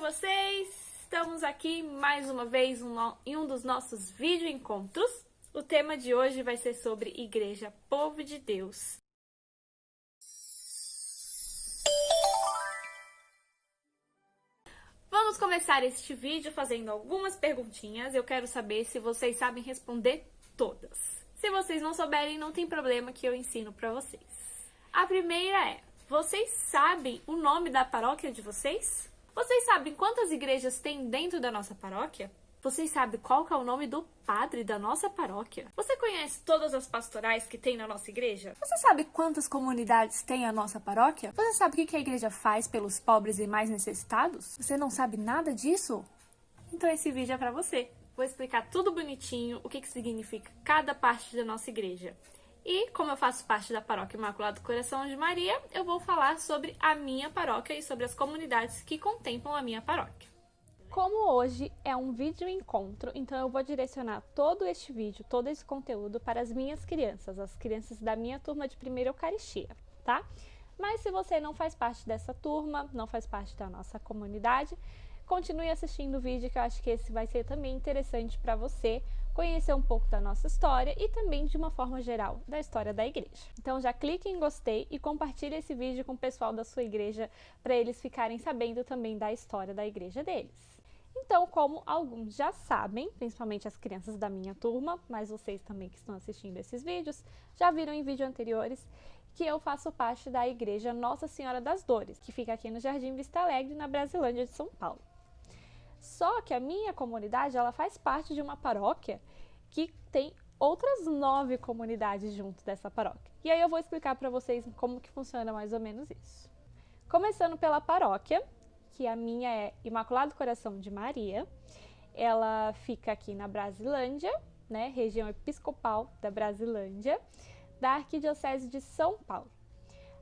vocês? Estamos aqui mais uma vez em um dos nossos vídeo encontros. O tema de hoje vai ser sobre Igreja Povo de Deus. Vamos começar este vídeo fazendo algumas perguntinhas. Eu quero saber se vocês sabem responder todas. Se vocês não souberem, não tem problema que eu ensino para vocês. A primeira é: vocês sabem o nome da paróquia de vocês? Vocês sabem quantas igrejas tem dentro da nossa paróquia? Vocês sabem qual que é o nome do padre da nossa paróquia? Você conhece todas as pastorais que tem na nossa igreja? Você sabe quantas comunidades tem a nossa paróquia? Você sabe o que a igreja faz pelos pobres e mais necessitados? Você não sabe nada disso? Então esse vídeo é para você. Vou explicar tudo bonitinho, o que significa cada parte da nossa igreja. E, como eu faço parte da Paróquia Imaculado Coração de Maria, eu vou falar sobre a minha paróquia e sobre as comunidades que contemplam a minha paróquia. Como hoje é um vídeo encontro, então eu vou direcionar todo este vídeo, todo esse conteúdo para as minhas crianças, as crianças da minha turma de primeira Eucaristia, tá? Mas se você não faz parte dessa turma, não faz parte da nossa comunidade, continue assistindo o vídeo, que eu acho que esse vai ser também interessante para você conhecer um pouco da nossa história e também, de uma forma geral, da história da igreja. Então já clique em gostei e compartilhe esse vídeo com o pessoal da sua igreja para eles ficarem sabendo também da história da igreja deles. Então, como alguns já sabem, principalmente as crianças da minha turma, mas vocês também que estão assistindo esses vídeos, já viram em vídeos anteriores que eu faço parte da igreja Nossa Senhora das Dores, que fica aqui no Jardim Vista Alegre, na Brasilândia de São Paulo. Só que a minha comunidade, ela faz parte de uma paróquia que tem outras 9 comunidades junto dessa paróquia. E aí eu vou explicar para vocês como que funciona mais ou menos isso. Começando pela paróquia, que a minha é Imaculado Coração de Maria. Ela fica aqui na Brasilândia, né, região episcopal da Brasilândia, da Arquidiocese de São Paulo.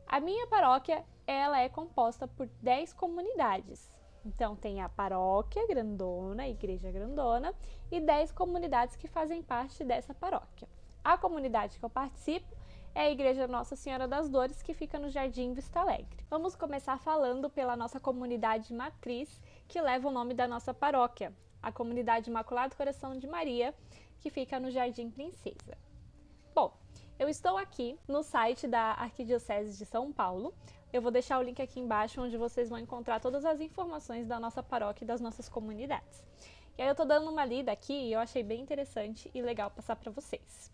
A minha paróquia, ela é composta por 10 comunidades. Então, tem a paróquia grandona, a igreja grandona, e 10 comunidades que fazem parte dessa paróquia. A comunidade que eu participo é a Igreja Nossa Senhora das Dores, que fica no Jardim Vista Alegre. Vamos começar falando pela nossa comunidade matriz, que leva o nome da nossa paróquia, a comunidade Imaculado Coração de Maria, que fica no Jardim Princesa. Bom, eu estou aqui no site da Arquidiocese de São Paulo. Eu vou deixar o link aqui embaixo, onde vocês vão encontrar todas as informações da nossa paróquia e das nossas comunidades. E aí eu tô dando uma lida aqui e eu achei bem interessante e legal passar para vocês.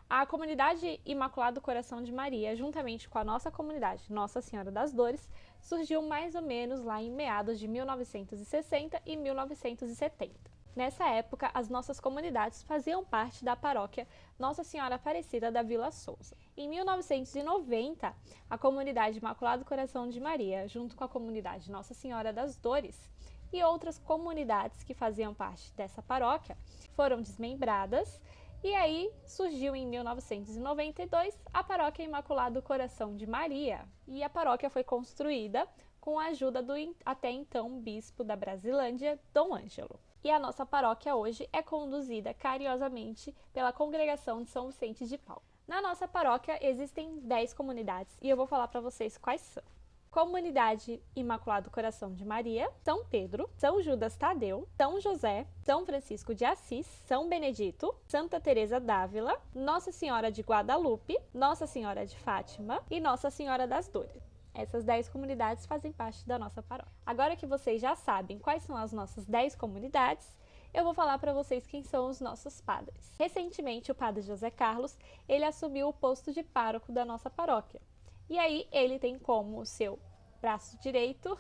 A comunidade Imaculado Coração de Maria, juntamente com a nossa comunidade Nossa Senhora das Dores, surgiu mais ou menos lá em meados de 1960 e 1970. Nessa época, as nossas comunidades faziam parte da paróquia Nossa Senhora Aparecida da Vila Souza. Em 1990, a comunidade Imaculado Coração de Maria, junto com a comunidade Nossa Senhora das Dores e outras comunidades que faziam parte dessa paróquia, foram desmembradas, e aí surgiu em 1992 a paróquia Imaculado Coração de Maria, e a paróquia foi construída com a ajuda do até então bispo da Brasilândia, Dom Ângelo. E a nossa paróquia hoje é conduzida carinhosamente pela Congregação de São Vicente de Paulo. Na nossa paróquia existem 10 comunidades e eu vou falar para vocês quais são. Comunidade Imaculado Coração de Maria, São Pedro, São Judas Tadeu, São José, São Francisco de Assis, São Benedito, Santa Teresa d'Ávila, Nossa Senhora de Guadalupe, Nossa Senhora de Fátima e Nossa Senhora das Dores. Essas 10 comunidades fazem parte da nossa paróquia. Agora que vocês já sabem quais são as nossas 10 comunidades, eu vou falar para vocês quem são os nossos padres. Recentemente, o padre José Carlos, ele assumiu o posto de pároco da nossa paróquia. E aí, ele tem como seu braço direito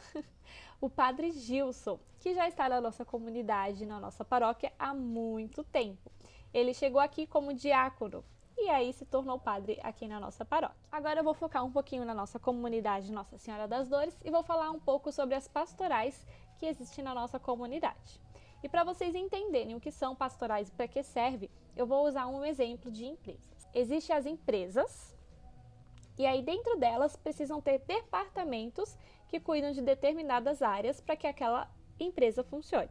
o padre Gilson, que já está na nossa comunidade, na nossa paróquia há muito tempo. Ele chegou aqui como diácono e aí se tornou padre aqui na nossa paróquia. Agora eu vou focar um pouquinho na nossa comunidade Nossa Senhora das Dores e vou falar um pouco sobre as pastorais que existem na nossa comunidade. E para vocês entenderem o que são pastorais e para que serve, eu vou usar um exemplo de empresas. Existem as empresas, e aí dentro delas precisam ter departamentos que cuidam de determinadas áreas para que aquela empresa funcione.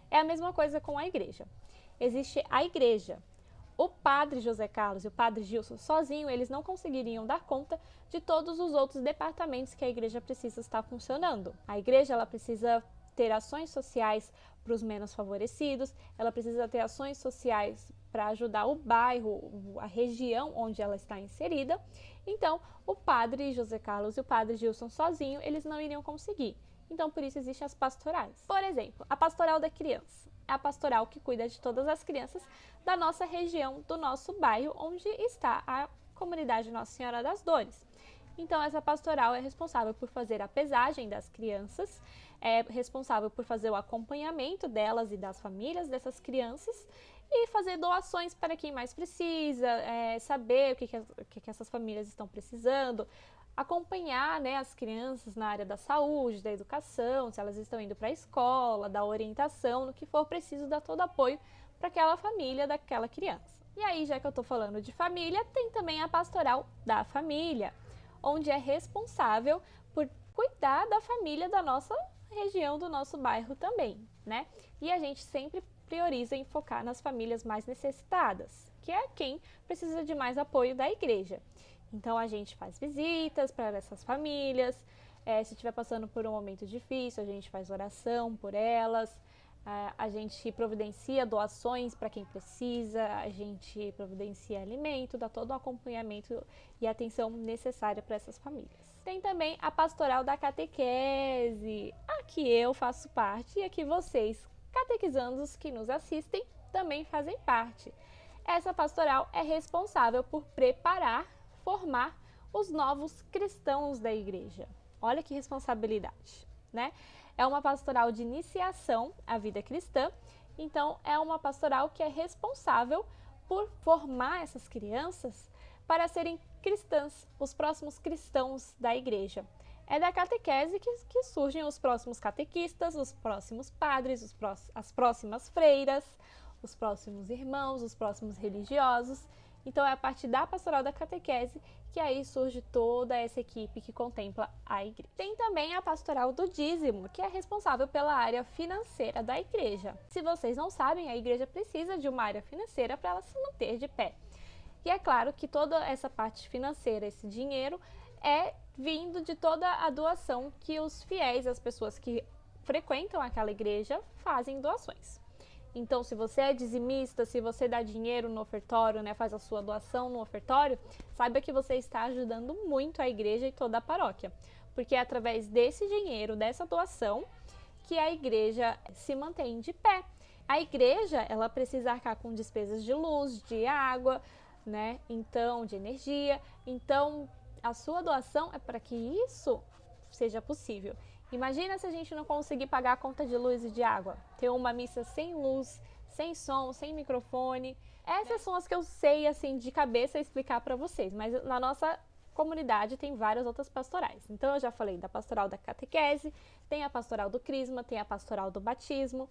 É a mesma coisa com a igreja. Existe a igreja. O padre José Carlos e o padre Gilson, sozinho, eles não conseguiriam dar conta de todos os outros departamentos que a igreja precisa estar funcionando. A igreja, ela precisa ter ações sociais para os menos favorecidos, ela precisa ter ações sociais para ajudar o bairro, a região onde ela está inserida. Então, o padre José Carlos e o padre Gilson sozinho, eles não iriam conseguir. Então, por isso existem as pastorais. Por exemplo, a pastoral da criança. É a pastoral que cuida de todas as crianças da nossa região, do nosso bairro, onde está a comunidade Nossa Senhora das Dores. Então, essa pastoral é responsável por fazer a pesagem das crianças, é responsável por fazer o acompanhamento delas e das famílias dessas crianças e fazer doações para quem mais precisa, saber o que essas famílias estão precisando, acompanhar, né, as crianças na área da saúde, da educação, se elas estão indo para a escola, dar orientação, no que for preciso, dar todo apoio para aquela família daquela criança. E aí, já que eu estou falando de família, tem também a pastoral da família, onde é responsável por cuidar da família da nossa região, do nosso bairro também, né? E a gente sempre prioriza em focar nas famílias mais necessitadas, que é quem precisa de mais apoio da igreja. Então, a gente faz visitas para essas famílias, se estiver passando por um momento difícil, a gente faz oração por elas, a gente providencia doações para quem precisa, a gente providencia alimento, dá todo o acompanhamento e atenção necessária para essas famílias. Tem também a pastoral da catequese, a que eu faço parte e a que vocês, catequizandos que nos assistem, também fazem parte. Essa pastoral é responsável por preparar, formar os novos cristãos da igreja. Olha que responsabilidade, né? É uma pastoral de iniciação à vida cristã, então é uma pastoral que é responsável por formar essas crianças para serem cristãs, os próximos cristãos da igreja. É da catequese que surgem os próximos catequistas, os próximos padres, as próximas freiras, os próximos irmãos, os próximos religiosos. Então, é a partir da pastoral da catequese que aí surge toda essa equipe que contempla a igreja. Tem também a pastoral do dízimo, que é responsável pela área financeira da igreja. Se vocês não sabem, a igreja precisa de uma área financeira para ela se manter de pé. E é claro que toda essa parte financeira, esse dinheiro, é vindo de toda a doação que os fiéis, as pessoas que frequentam aquela igreja, fazem doações. Então, se você é dizimista, se você dá dinheiro no ofertório, né, faz a sua doação no ofertório, saiba que você está ajudando muito a igreja e toda a paróquia. Porque é através desse dinheiro, dessa doação, que a igreja se mantém de pé. A igreja, ela precisa arcar com despesas de luz, de água, né, então, de energia. Então, a sua doação é para que isso seja possível. Imagina se a gente não conseguir pagar a conta de luz e de água, ter uma missa sem luz, sem som, sem microfone. Essas são as que eu sei, assim, de cabeça explicar para vocês, mas na nossa comunidade tem várias outras pastorais. Então, eu já falei da pastoral da catequese, tem a pastoral do crisma, tem a pastoral do batismo,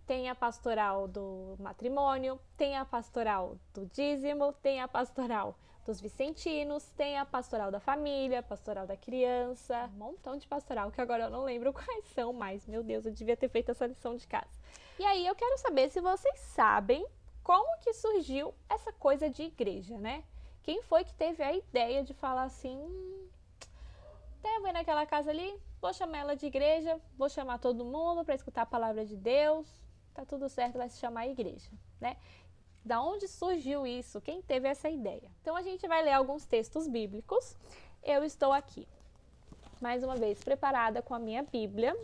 tem a pastoral do matrimônio, tem a pastoral do dízimo, tem a pastoral dos vicentinos, tem a pastoral da família, pastoral da criança, um montão de pastoral que agora eu não lembro quais são, mas, meu Deus, eu devia ter feito essa lição de casa. E aí eu quero saber se vocês sabem como que surgiu essa coisa de igreja, né? Quem foi que teve a ideia de falar assim, eu vou naquela casa ali, vou chamar ela de igreja, vou chamar todo mundo para escutar a palavra de Deus, tá tudo certo, vai se chamar igreja, né? Da onde surgiu isso? Quem teve essa ideia? Então, a gente vai ler alguns textos bíblicos. Eu estou aqui, mais uma vez, preparada com a minha Bíblia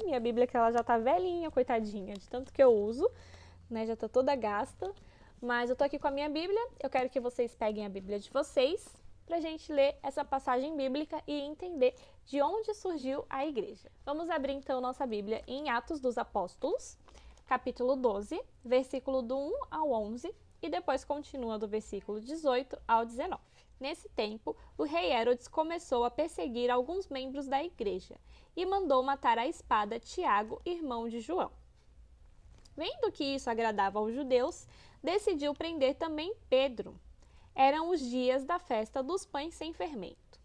que ela já tá velhinha, coitadinha, de tanto que eu uso, né? Já tá toda gasta, mas eu tô aqui com a minha Bíblia. Eu quero que vocês peguem a Bíblia de vocês pra gente ler essa passagem bíblica e entender de onde surgiu a igreja. Vamos abrir, então, nossa Bíblia em Atos dos Apóstolos, capítulo 12, versículo do 1 ao 11, e depois continua do versículo 18 ao 19. Nesse tempo, o rei Herodes começou a perseguir alguns membros da igreja e mandou matar à espada Tiago, irmão de João. Vendo que isso agradava aos judeus, decidiu prender também Pedro. Eram os dias da festa dos pães sem fermento.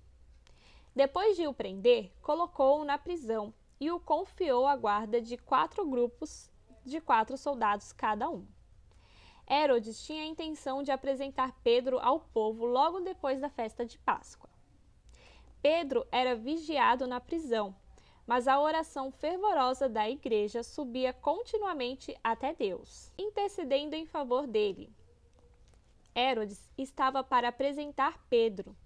Depois de o prender, colocou-o na prisão e o confiou à guarda de 4 grupos de 4 soldados cada um. Herodes tinha a intenção de apresentar Pedro ao povo logo depois da festa de Páscoa. Pedro era vigiado na prisão, mas a oração fervorosa da igreja subia continuamente até Deus, intercedendo em favor dele. Herodes estava para apresentar Pedro.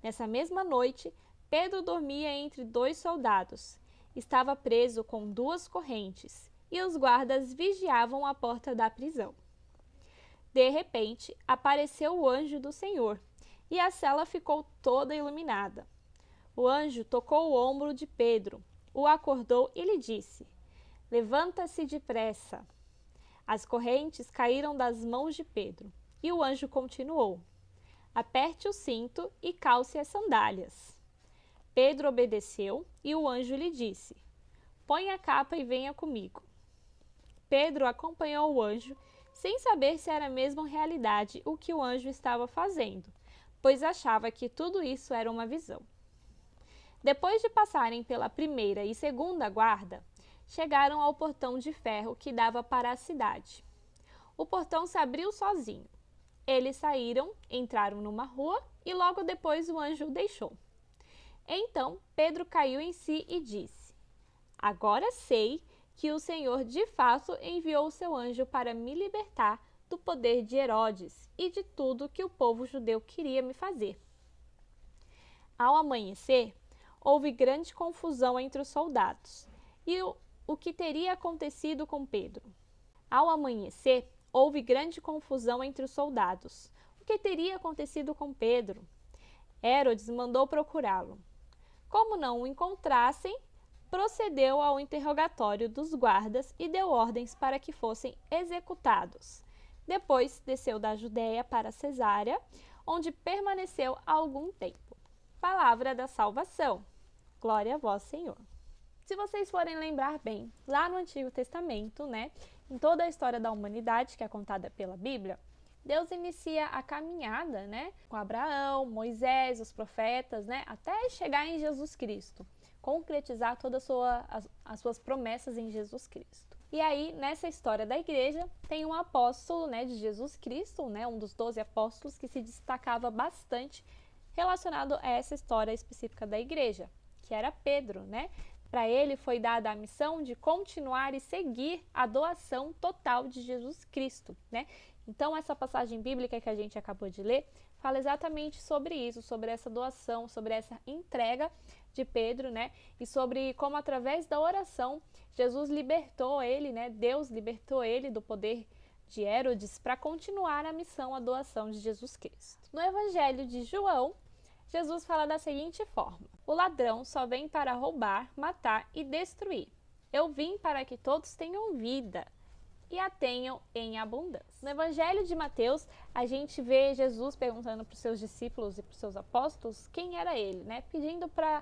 Nessa mesma noite, Pedro dormia entre 2 soldados. Estava preso com 2 correntes, e os guardas vigiavam a porta da prisão. De repente, apareceu o anjo do Senhor, e a cela ficou toda iluminada. O anjo tocou o ombro de Pedro, o acordou e lhe disse: "Levanta-se depressa." As correntes caíram das mãos de Pedro, e o anjo continuou: "Aperte o cinto e calce as sandálias." Pedro obedeceu, e o anjo lhe disse: "Põe a capa e venha comigo." Pedro acompanhou o anjo, sem saber se era mesmo realidade o que o anjo estava fazendo, pois achava que tudo isso era uma visão. Depois de passarem pela primeira e segunda guarda, chegaram ao portão de ferro que dava para a cidade. O portão se abriu sozinho. Eles saíram, entraram numa rua e logo depois o anjo o deixou. Então Pedro caiu em si e disse: "Agora sei que o Senhor de fato enviou o seu anjo para me libertar do poder de Herodes e de tudo que o povo judeu queria me fazer." Ao amanhecer, houve grande confusão entre os soldados. E o que teria acontecido com Pedro? Ao amanhecer, houve grande confusão entre os soldados. O que teria acontecido com Pedro? Herodes mandou procurá-lo. Como não o encontrassem, procedeu ao interrogatório dos guardas e deu ordens para que fossem executados. Depois desceu da Judéia para Cesárea, onde permaneceu algum tempo. Palavra da salvação. Glória a vós, Senhor. Se vocês forem lembrar bem, lá no Antigo Testamento, em toda a história da humanidade que é contada pela Bíblia, Deus inicia a caminhada, com Abraão, Moisés, os profetas, até chegar em Jesus Cristo, concretizar todas as suas promessas em Jesus Cristo. E aí, nessa história da igreja, tem um apóstolo, de Jesus Cristo, um dos 12 apóstolos que se destacava bastante relacionado a essa história específica da igreja, que era Pedro, Para ele foi dada a missão de continuar e seguir a doação total de Jesus Cristo, Então, essa passagem bíblica que a gente acabou de ler fala exatamente sobre isso, sobre essa doação, sobre essa entrega de Pedro, E sobre como através da oração Jesus libertou ele, Deus libertou ele do poder de Herodes para continuar a missão, a doação de Jesus Cristo. No Evangelho de João, Jesus fala da seguinte forma: "O ladrão só vem para roubar, matar e destruir. Eu vim para que todos tenham vida e a tenham em abundância." No Evangelho de Mateus, a gente vê Jesus perguntando para os seus discípulos e para os seus apóstolos quem era ele, pedindo para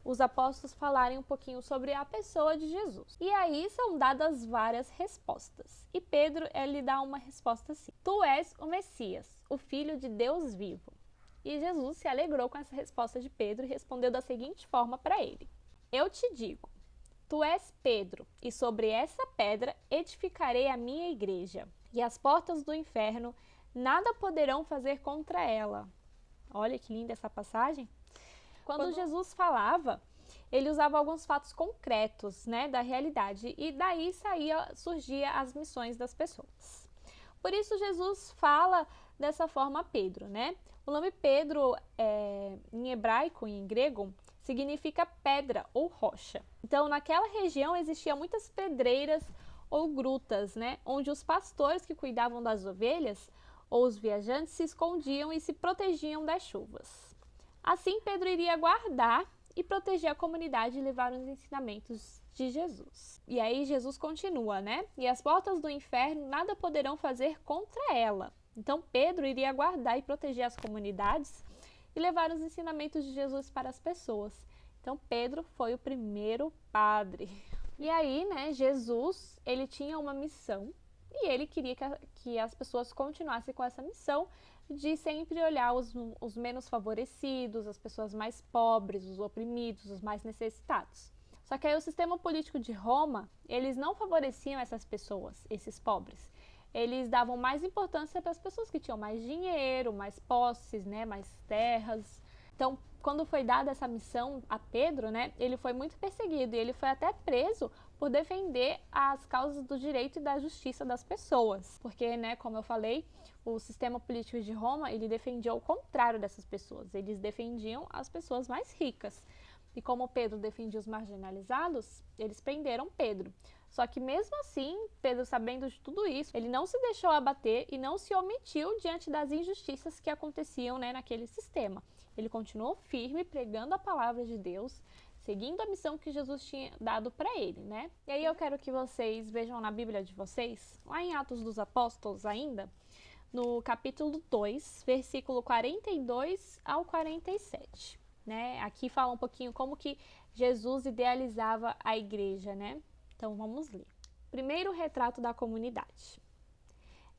os apóstolos falarem um pouquinho sobre a pessoa de Jesus. E aí são dadas várias respostas. E Pedro, ele dá uma resposta assim: "Tu és o Messias, o Filho de Deus vivo." E Jesus se alegrou com essa resposta de Pedro e respondeu da seguinte forma para ele: "Eu te digo, tu és Pedro, e sobre essa pedra edificarei a minha igreja, e as portas do inferno nada poderão fazer contra ela." Olha que linda essa passagem. Quando Jesus falava, ele usava alguns fatos concretos, da realidade, e daí surgia as missões das pessoas. Por isso Jesus fala dessa forma a Pedro, O nome Pedro, em hebraico e em grego, significa pedra ou rocha. Então, naquela região existiam muitas pedreiras ou grutas, onde os pastores que cuidavam das ovelhas ou os viajantes se escondiam e se protegiam das chuvas. Assim, Pedro iria guardar e proteger a comunidade e levar os ensinamentos de Jesus. E aí Jesus continua, "E as portas do inferno nada poderão fazer contra ela." Então Pedro iria guardar e proteger as comunidades e levar os ensinamentos de Jesus para as pessoas. Então Pedro foi o primeiro padre. E aí, Jesus, ele tinha uma missão e ele queria que as pessoas continuassem com essa missão de sempre olhar os menos favorecidos, as pessoas mais pobres, os oprimidos, os mais necessitados. Só que aí o sistema político de Roma, eles não favoreciam essas pessoas, esses pobres. Eles davam mais importância para as pessoas que tinham mais dinheiro, mais posses, mais terras. Então, quando foi dada essa missão a Pedro, né, ele foi muito perseguido e ele foi até preso por defender as causas do direito e da justiça das pessoas. Porque, né, como eu falei, o sistema político de Roma, ele defendia o contrário dessas pessoas. Eles defendiam as pessoas mais ricas. E como Pedro defendia os marginalizados, eles prenderam Pedro. Só que mesmo assim, Pedro, sabendo de tudo isso, ele não se deixou abater e não se omitiu diante das injustiças que aconteciam, né, naquele sistema. Ele continuou firme, pregando a palavra de Deus, seguindo a missão que Jesus tinha dado para ele, né? E aí eu quero que vocês vejam na Bíblia de vocês, lá em Atos dos Apóstolos ainda, no capítulo 2, versículo 42 ao 47. Né? Aqui fala um pouquinho como que Jesus idealizava a igreja, né? Então vamos ler. Primeiro retrato da comunidade.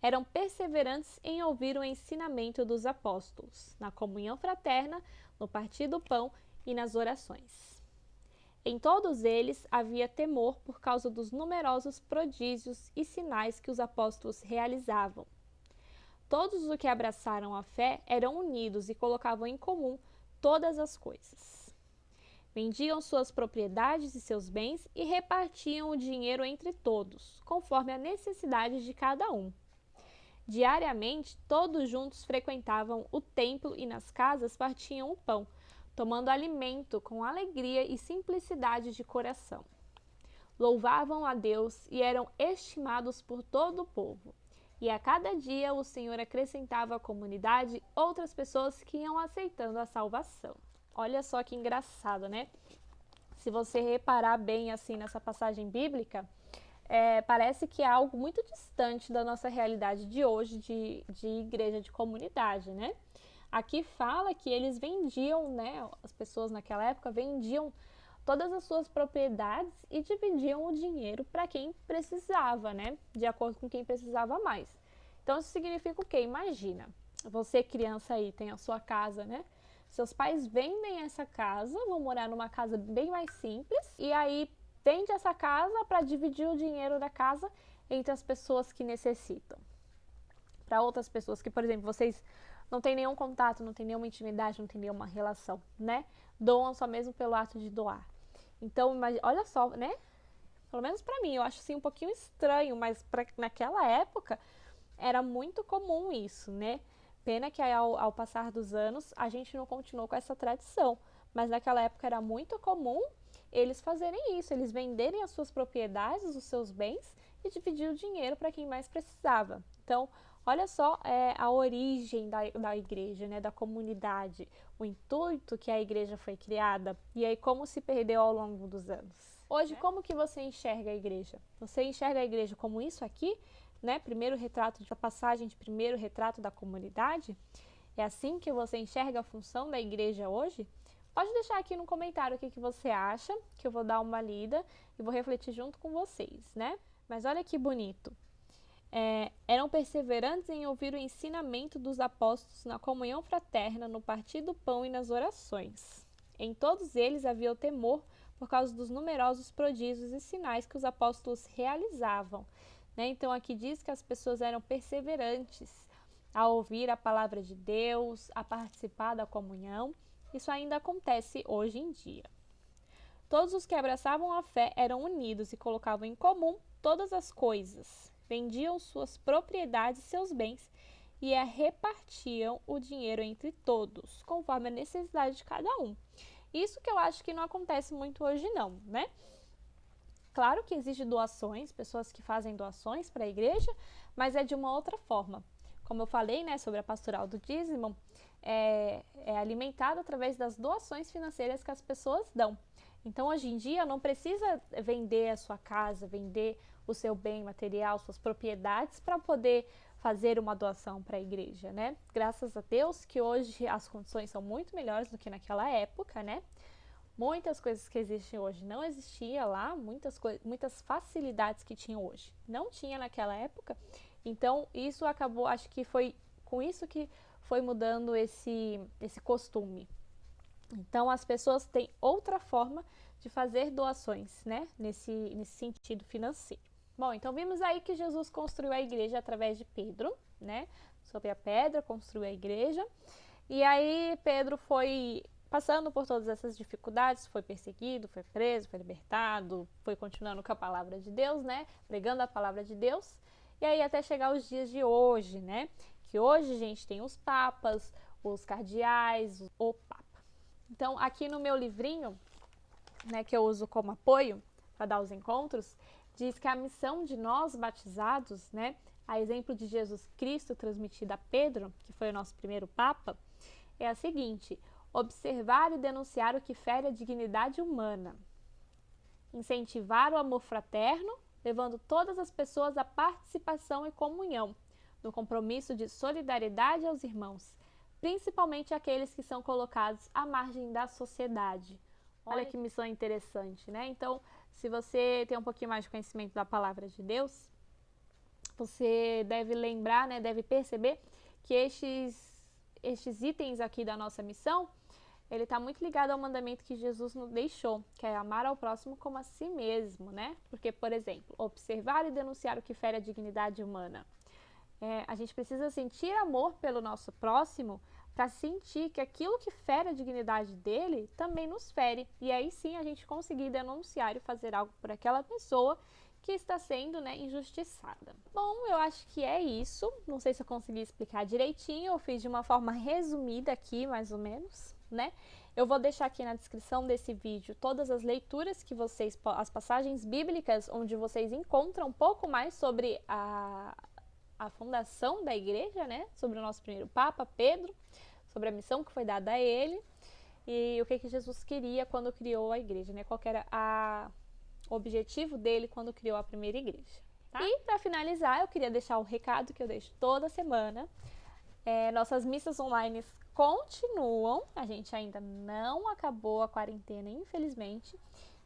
Eram perseverantes em ouvir o ensinamento dos apóstolos, na comunhão fraterna, no partir do pão e nas orações. Em todos eles havia temor por causa dos numerosos prodígios e sinais que os apóstolos realizavam. Todos os que abraçaram a fé eram unidos e colocavam em comum todas as coisas. Vendiam suas propriedades e seus bens e repartiam o dinheiro entre todos, conforme a necessidade de cada um. Diariamente, todos juntos frequentavam o templo e nas casas partiam o pão, tomando alimento com alegria e simplicidade de coração. Louvavam a Deus e eram estimados por todo o povo. E a cada dia o Senhor acrescentava à comunidade outras pessoas que iam aceitando a salvação. Olha só que engraçado, né? Se você reparar bem assim nessa passagem bíblica, parece que é algo muito distante da nossa realidade de hoje, de igreja, de comunidade, né? Aqui fala que eles vendiam, né? As pessoas naquela época vendiam todas as suas propriedades e dividiam o dinheiro para quem precisava, né? De acordo com quem precisava mais. Então, isso significa o quê? Imagina, você criança aí, tem a sua casa, né? Seus pais vendem essa casa, vão morar numa casa bem mais simples, e aí vende essa casa para dividir o dinheiro da casa entre as pessoas que necessitam. Para outras pessoas que, por exemplo, vocês não têm nenhum contato, não têm nenhuma intimidade, não têm nenhuma relação, né? Doam só mesmo pelo ato de doar. Então, olha só, né? Pelo menos para mim, eu acho assim um pouquinho estranho, mas naquela época era muito comum isso, né? Pena que ao passar dos anos a gente não continuou com essa tradição, mas naquela época era muito comum eles fazerem isso, eles venderem as suas propriedades, os seus bens e dividir o dinheiro para quem mais precisava. Então, olha só a origem da igreja, né, da comunidade, o intuito que a igreja foi criada e aí como se perdeu ao longo dos anos. Hoje, como que você enxerga a igreja? Você enxerga a igreja como isso aqui, né? Primeiro retrato da passagem de primeiro retrato da comunidade? É assim que você enxerga a função da igreja hoje? Pode deixar aqui no comentário o que você acha, que eu vou dar uma lida e vou refletir junto com vocês, né? Mas olha que bonito. Eram perseverantes em ouvir o ensinamento dos apóstolos na comunhão fraterna, no partir do pão e nas orações. Em todos eles havia o temor por causa dos numerosos prodígios e sinais que os apóstolos realizavam. Né? Então aqui diz que as pessoas eram perseverantes a ouvir a palavra de Deus, a participar da comunhão. Isso ainda acontece hoje em dia. Todos os que abraçavam a fé eram unidos e colocavam em comum todas as coisas. Vendiam suas propriedades e seus bens e repartiam o dinheiro entre todos, conforme a necessidade de cada um. Isso que eu acho que não acontece muito hoje não, né? Claro que existem doações, pessoas que fazem doações para a igreja, mas é de uma outra forma. Como eu falei, né, sobre a pastoral do dízimo, é alimentado através das doações financeiras que as pessoas dão. Então, hoje em dia, não precisa vender a sua casa, vender o seu bem material, suas propriedades, para poder fazer uma doação para a igreja, né? Graças a Deus que hoje as condições são muito melhores do que naquela época, né? Muitas coisas que existem hoje não existia lá, muitas facilidades que tinham hoje não tinha naquela época. Então, isso acabou, acho que foi com isso que foi mudando esse costume. Então, as pessoas têm outra forma de fazer doações, né? Nesse sentido financeiro. Bom, então vimos aí que Jesus construiu a igreja através de Pedro, né? Sobre a pedra, construiu a igreja. E aí, Pedro foi passando por todas essas dificuldades, foi perseguido, foi preso, foi libertado, foi continuando com a palavra de Deus, né? Pregando a palavra de Deus. E aí até chegar os dias de hoje, né? Que hoje, gente, tem os papas, os cardeais, o papa. Então, aqui no meu livrinho, né, que eu uso como apoio para dar os encontros, diz que a missão de nós batizados, né, a exemplo de Jesus Cristo transmitida a Pedro, que foi o nosso primeiro papa, é a seguinte: observar e denunciar o que fere a dignidade humana, incentivar o amor fraterno, levando todas as pessoas à participação e comunhão, no compromisso de solidariedade aos irmãos, principalmente aqueles que são colocados à margem da sociedade. Olha que missão interessante, né? Então, se você tem um pouquinho mais de conhecimento da palavra de Deus, você deve lembrar, né, deve perceber que estes itens aqui da nossa missão, ele está muito ligado ao mandamento que Jesus nos deixou, que é amar ao próximo como a si mesmo, né? Porque, por exemplo, observar e denunciar o que fere a dignidade humana. A gente precisa sentir amor pelo nosso próximo para sentir que aquilo que fere a dignidade dele também nos fere. E aí sim a gente conseguir denunciar e fazer algo por aquela pessoa que está sendo, né, injustiçada. Bom, eu acho que é isso. Não sei se eu consegui explicar direitinho, eu fiz de uma forma resumida aqui, mais ou menos, né? Eu vou deixar aqui na descrição desse vídeo todas as leituras que vocês, as passagens bíblicas, onde vocês encontram um pouco mais sobre a fundação da igreja, né? Sobre o nosso primeiro Papa, Pedro, sobre a missão que foi dada a ele e o que Jesus queria quando criou a igreja, né? Qual era o objetivo dele quando criou a primeira igreja. Tá? E para finalizar, eu queria deixar o recado que eu deixo toda semana. Nossas missas online continuam, a gente ainda não acabou a quarentena, infelizmente.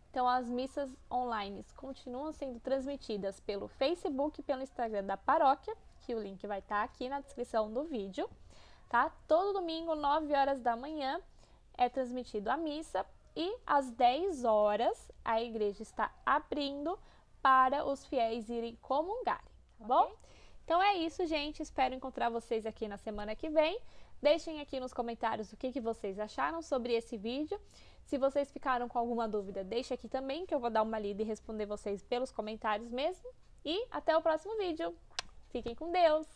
Então, as missas online continuam sendo transmitidas pelo Facebook e pelo Instagram da paróquia, que o link vai estar aqui na descrição do vídeo, tá? Todo domingo, 9 horas da manhã, é transmitido a missa e às 10 horas a igreja está abrindo para os fiéis irem comungarem, tá bom? Então é isso, gente. Espero encontrar vocês aqui na semana que vem. Deixem aqui nos comentários o que vocês acharam sobre esse vídeo. Se vocês ficaram com alguma dúvida, deixa aqui também, que eu vou dar uma lida e responder vocês pelos comentários mesmo. E até o próximo vídeo. Fiquem com Deus!